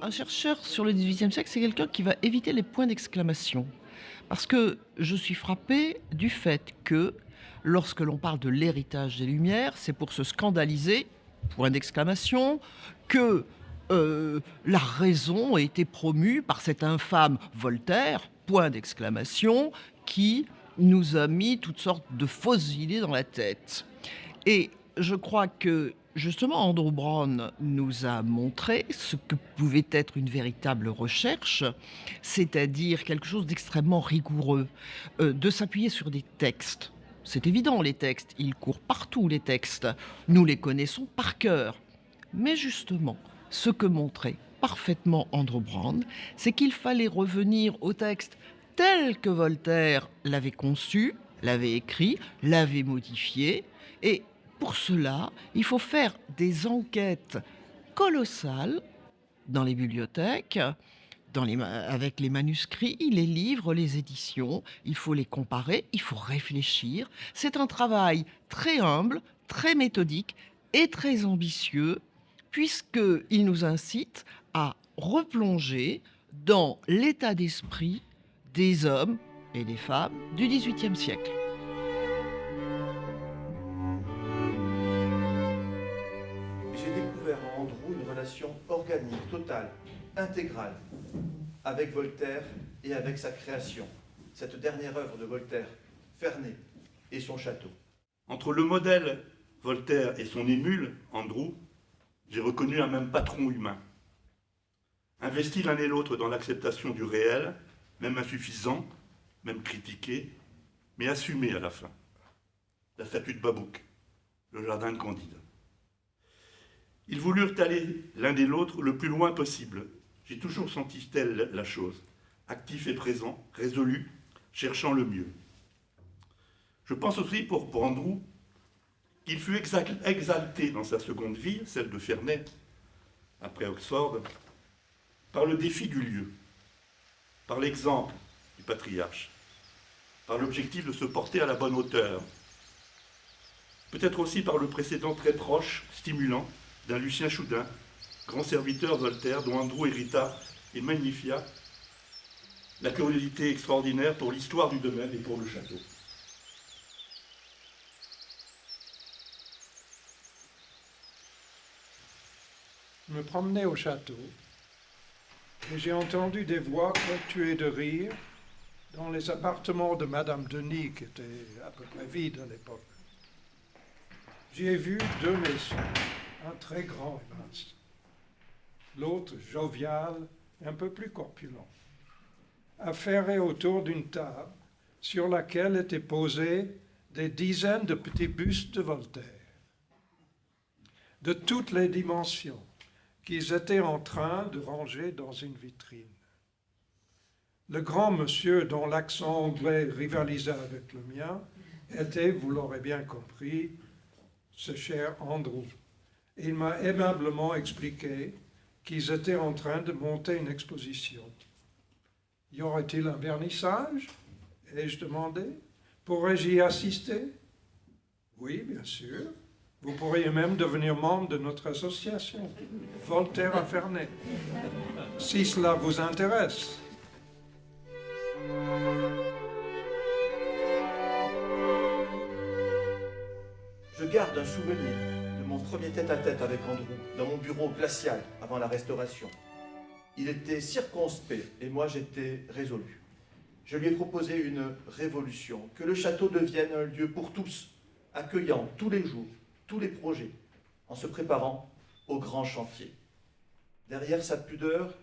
Un chercheur sur le XVIIIe siècle, c'est quelqu'un qui va éviter les points d'exclamation. Parce que je suis frappée du fait que, lorsque l'on parle de l'héritage des Lumières, c'est pour se scandaliser, point d'exclamation, que la raison a été promue par cet infâme Voltaire, point d'exclamation, qui nous a mis toutes sortes de fausses idées dans la tête. Et je crois que justement Andrew Brown nous a montré ce que pouvait être une véritable recherche, c'est-à-dire quelque chose d'extrêmement rigoureux, de s'appuyer sur des textes. C'est évident, les textes, ils courent partout, les textes. Nous les connaissons par cœur. Mais justement, ce que montrait parfaitement Andrew Brown, c'est qu'il fallait revenir au texte tel que Voltaire l'avait conçu, l'avait écrit, l'avait modifié. Et pour cela, il faut faire des enquêtes colossales dans les bibliothèques, avec les manuscrits, les livres, les éditions. Il faut les comparer, il faut réfléchir. C'est un travail très humble, très méthodique et très ambitieux, puisqu'il nous incite à replonger dans l'état d'esprit des hommes et des femmes du XVIIIe siècle. J'ai découvert en Andrew une relation organique, totale, intégrale, avec Voltaire et avec sa création, cette dernière œuvre de Voltaire, Ferney et son château. Entre le modèle Voltaire et son émule, Andrew, j'ai reconnu un même patron humain. Investis l'un et l'autre dans l'acceptation du réel, même insuffisant, même critiqué, mais assumé à la fin. La statue de Babouc, le jardin de Candide. Ils voulurent aller l'un et l'autre le plus loin possible. J'ai toujours senti telle la chose, actif et présent, résolu, cherchant le mieux. Je pense aussi pour Andrew qu'il fut exalté dans sa seconde vie, celle de Ferney, après Oxford, par le défi du lieu, par l'exemple du patriarche, par l'objectif de se porter à la bonne hauteur, peut-être aussi par le précédent très proche, stimulant, d'un Lucien Choudin, grand serviteur Voltaire, dont Andrew hérita et magnifia la curiosité extraordinaire pour l'histoire du domaine et pour le château. Je me promenais au château et j'ai entendu des voix tuées de rire dans les appartements de Madame Denis, qui étaient à peu près vides à l'époque. J'y ai vu deux messieurs, un très grand et mince, l'autre jovial et un peu plus corpulent, affairés autour d'une table sur laquelle étaient posés des dizaines de petits bustes de Voltaire, de toutes les dimensions, qu'ils étaient en train de ranger dans une vitrine. Le grand monsieur, dont l'accent anglais rivalisait avec le mien, était, vous l'aurez bien compris, ce cher Andrew. Il m'a aimablement expliqué qu'ils étaient en train de monter une exposition. Y aurait-il un vernissage? Ai-je demandé. Pourrais-je y assister? Oui, bien sûr. Vous pourriez même devenir membre de notre association, Voltaire à Ferney, si cela vous intéresse. Je garde un souvenir de mon premier tête-à-tête avec Andrew dans mon bureau glacial avant la Restauration. Il était circonspect et moi j'étais résolu. Je lui ai proposé une révolution, que le château devienne un lieu pour tous, accueillant tous les jours, tous les projets, en se préparant au grand chantier. Derrière sa pudeur,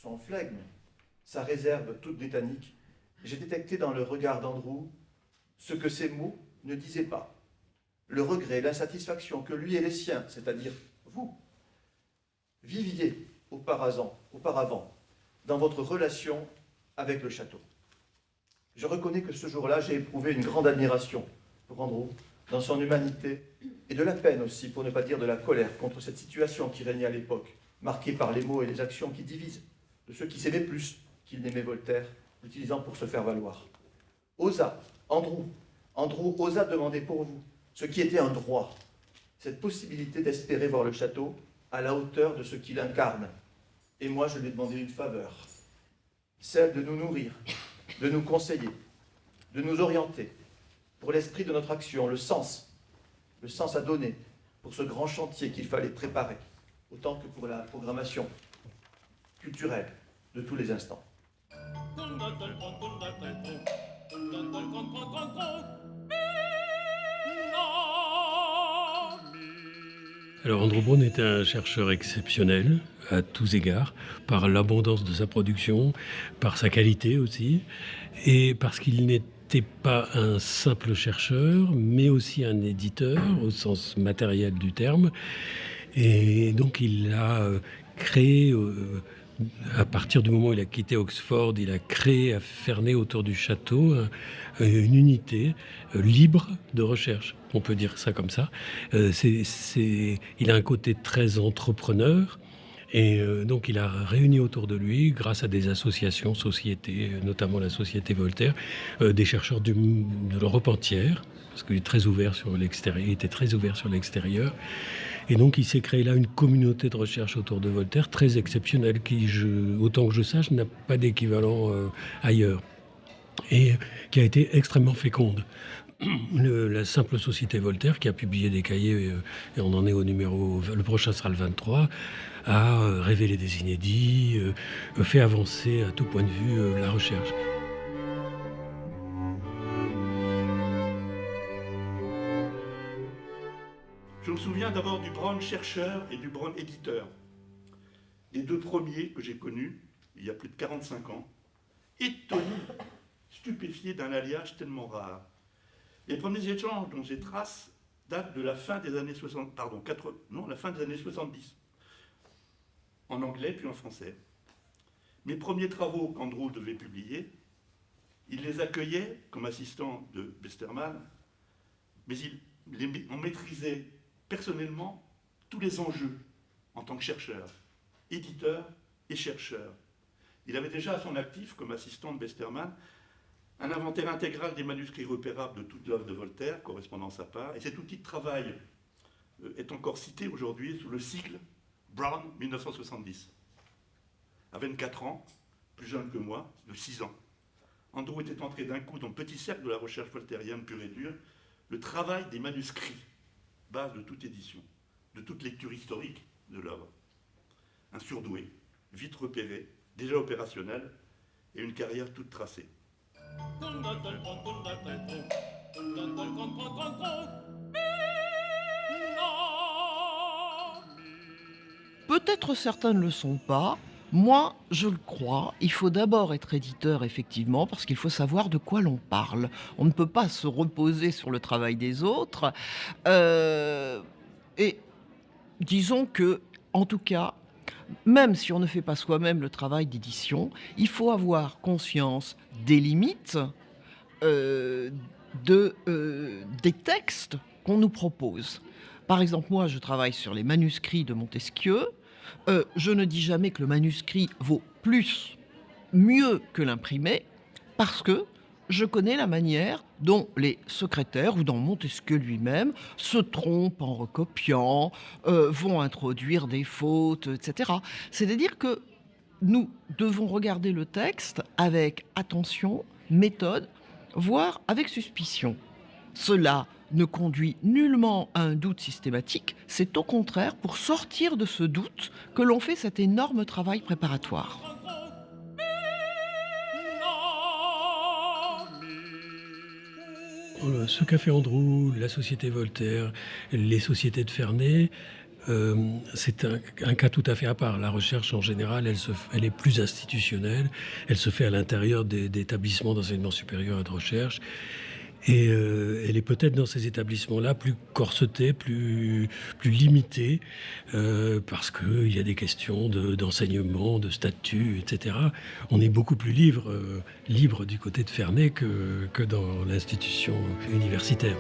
son flegme, sa réserve toute britannique, j'ai détecté dans le regard d'Andrew ce que ses mots ne disaient pas. le regret, l'insatisfaction que lui et les siens, c'est-à-dire vous, viviez auparavant dans votre relation avec le château. Je reconnais que ce jour-là, j'ai éprouvé une grande admiration pour Andrew, dans son humanité, et de la peine aussi, pour ne pas dire de la colère, contre cette situation qui régnait à l'époque, marquée par les mots et les actions qui divisent, de ceux qui s'aimaient plus qu'ils n'aimaient Voltaire, l'utilisant pour se faire valoir. Andrew osa demander pour vous ce qui était un droit, cette possibilité d'espérer voir le château à la hauteur de ce qu'il incarne. Et moi, je lui ai demandé une faveur, celle de nous nourrir, de nous conseiller, de nous orienter pour l'esprit de notre action, le sens à donner pour ce grand chantier qu'il fallait préparer, autant que pour la programmation culturelle de tous les instants. Alors Andrew Browne est un chercheur exceptionnel à tous égards, par l'abondance de sa production, par sa qualité aussi, et parce qu'il n'était pas un simple chercheur, mais aussi un éditeur au sens matériel du terme. Et donc il a créé, à partir du moment où il a quitté Oxford, il a créé à Ferney, autour du château, une unité libre de recherche. On peut dire ça comme ça. Il a un côté très entrepreneur. Et donc il a réuni autour de lui, grâce à des associations, sociétés, notamment la Société Voltaire, des chercheurs de l'Europe entière, parce qu'il est très ouvert sur l'extérieur, il était très ouvert sur l'extérieur. Et donc il s'est créé là une communauté de recherche autour de Voltaire très exceptionnelle, qui, autant que je sache, n'a pas d'équivalent ailleurs, et qui a été extrêmement féconde. La simple Société Voltaire, qui a publié des cahiers, et on en est au numéro, le prochain sera le 23, a révélé des inédits, fait avancer à tout point de vue la recherche. Je me souviens d'abord du Brown chercheur et du Brown éditeur. Les deux premiers que j'ai connus, il y a plus de 45 ans, étonnés, stupéfiés d'un alliage tellement rare. Les premiers échanges dont j'ai trace datent de la fin des années 70, la fin des années 70, en anglais puis en français. Mes premiers travaux qu'Andrew devait publier, il les accueillait comme assistant de Westermann, mais on maîtrisait personnellement tous les enjeux en tant que chercheur, éditeur et chercheur. Il avait déjà à son actif, comme assistant de Westermann, un inventaire intégral des manuscrits repérables de toute l'œuvre de Voltaire, correspondance à part, et cet outil de travail est encore cité aujourd'hui sous le sigle Brown 1970. À 24 ans, plus jeune que moi, de 6 ans, Andrew était entré d'un coup dans le petit cercle de la recherche voltairienne pure et dure, le travail des manuscrits, base de toute édition, de toute lecture historique de l'œuvre. Un surdoué, vite repéré, déjà opérationnel, et une carrière toute tracée. Peut-être certains ne le sont pas. Moi, je le crois. Il faut d'abord être éditeur, effectivement, parce qu'il faut savoir de quoi l'on parle. On ne peut pas se reposer sur le travail des autres. Et disons que, en tout cas, même si on ne fait pas soi-même le travail d'édition, il faut avoir conscience des limites des textes qu'on nous propose. Par exemple, moi, je travaille sur les manuscrits de Montesquieu. Je ne dis jamais que le manuscrit vaut mieux que l'imprimé, parce que je connais la manière dont les secrétaires, ou dont Montesquieu lui-même, se trompent en recopiant, vont introduire des fautes, etc. C'est-à-dire que nous devons regarder le texte avec attention, méthode, voire avec suspicion. Cela ne conduit nullement à un doute systématique, c'est au contraire pour sortir de ce doute que l'on fait cet énorme travail préparatoire. Ce qu'a fait Andrew, la Société Voltaire, les sociétés de Ferney, c'est un cas tout à fait à part. La recherche, en général, elle est plus institutionnelle. Elle se fait à l'intérieur d'établissements d'enseignement supérieur et de recherche. Et elle est peut-être dans ces établissements-là plus corsetée, plus limitée, parce qu'il y a des questions d'enseignement, de statut, etc. On est beaucoup plus libre du côté de Ferney que dans l'institution universitaire.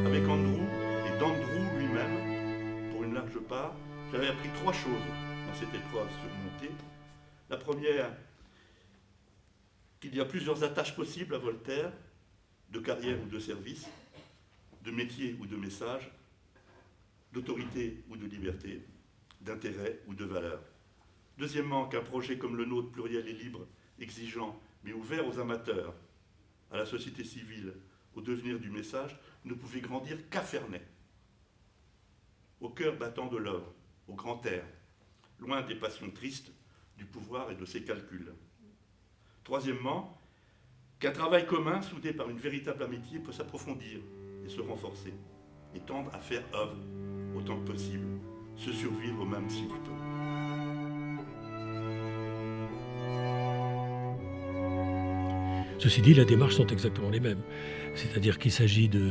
Avec Andrew et d'Andrew lui-même, pour une large part, j'avais appris 3 choses dans cette épreuve surmontée. La première, qu'il y a plusieurs attaches possibles à Voltaire, de carrière ou de service, de métier ou de message, d'autorité ou de liberté, d'intérêt ou de valeur. Deuxièmement, qu'un projet comme le nôtre, pluriel et libre, exigeant, mais ouvert aux amateurs, à la société civile, au devenir du message, ne pouvait grandir qu'à Ferney, au cœur battant de l'œuvre, au grand air, loin des passions tristes, du pouvoir et de ses calculs. Troisièmement, qu'un travail commun, soudé par une véritable amitié, peut s'approfondir et se renforcer, et tendre à faire œuvre autant que possible, se survivre même s'il peut. Ceci dit, les démarches sont exactement les mêmes. C'est-à-dire qu'il s'agit de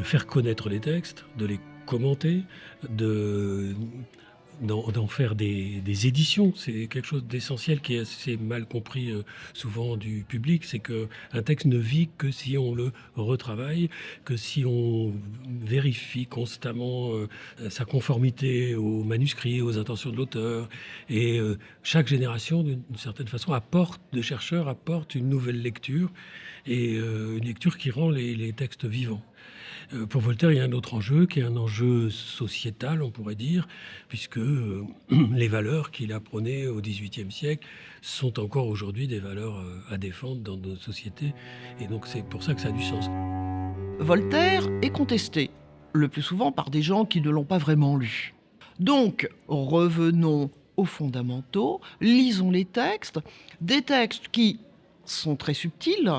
faire connaître les textes, de les commenter, d'en faire des éditions. C'est quelque chose d'essentiel qui est assez mal compris souvent du public, c'est qu'un texte ne vit que si on le retravaille, que si on vérifie constamment sa conformité au manuscrit, aux intentions de l'auteur. Et chaque génération, d'une certaine façon, de chercheurs apporte une nouvelle lecture, et une lecture qui rend les textes vivants. Pour Voltaire, il y a un autre enjeu, qui est un enjeu sociétal, on pourrait dire, puisque les valeurs qu'il a prônées au XVIIIe siècle sont encore aujourd'hui des valeurs à défendre dans nos sociétés. Et donc c'est pour ça que ça a du sens. Voltaire est contesté, le plus souvent par des gens qui ne l'ont pas vraiment lu. Donc, revenons aux fondamentaux, lisons les textes, des textes qui sont très subtils,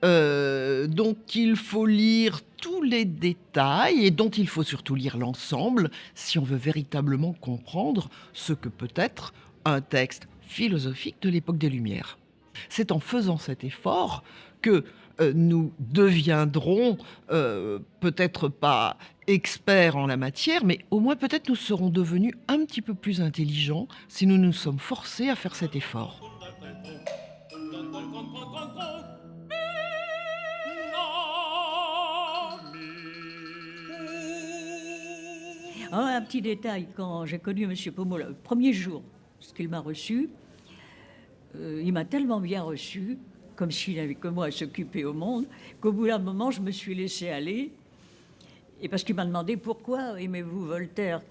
dont il faut lire tous les détails et dont il faut surtout lire l'ensemble si on veut véritablement comprendre ce que peut être un texte philosophique de l'époque des Lumières. C'est en faisant cet effort que nous deviendrons peut-être pas experts en la matière, mais au moins peut-être nous serons devenus un petit peu plus intelligents si nous nous sommes forcés à faire cet effort. Un petit détail, quand j'ai connu M. Pommeau le premier jour, parce qu'il m'a reçu, il m'a tellement bien reçu, comme s'il n'avait que moi à s'occuper au monde, qu'au bout d'un moment, je me suis laissée aller. Et parce qu'il m'a demandé pourquoi aimez-vous Voltaire,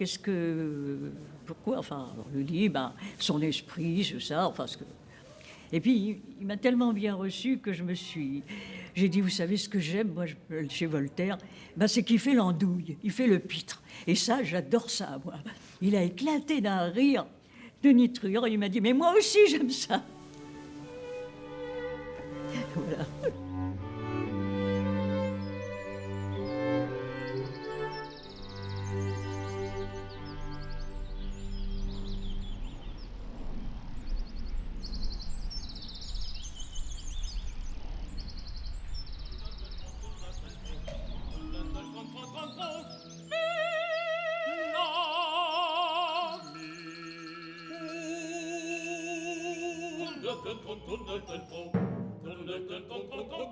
pourquoi, enfin, on lui dit, son esprit, c'est ça, enfin, Et puis, il m'a tellement bien reçu que j'ai dit, vous savez ce que j'aime, moi, chez Voltaire, c'est qu'il fait l'andouille, il fait le pitre. Et ça, j'adore ça, moi. Il a éclaté d'un rire de nitrure, et il m'a dit, mais moi aussi, j'aime ça. Voilà. Con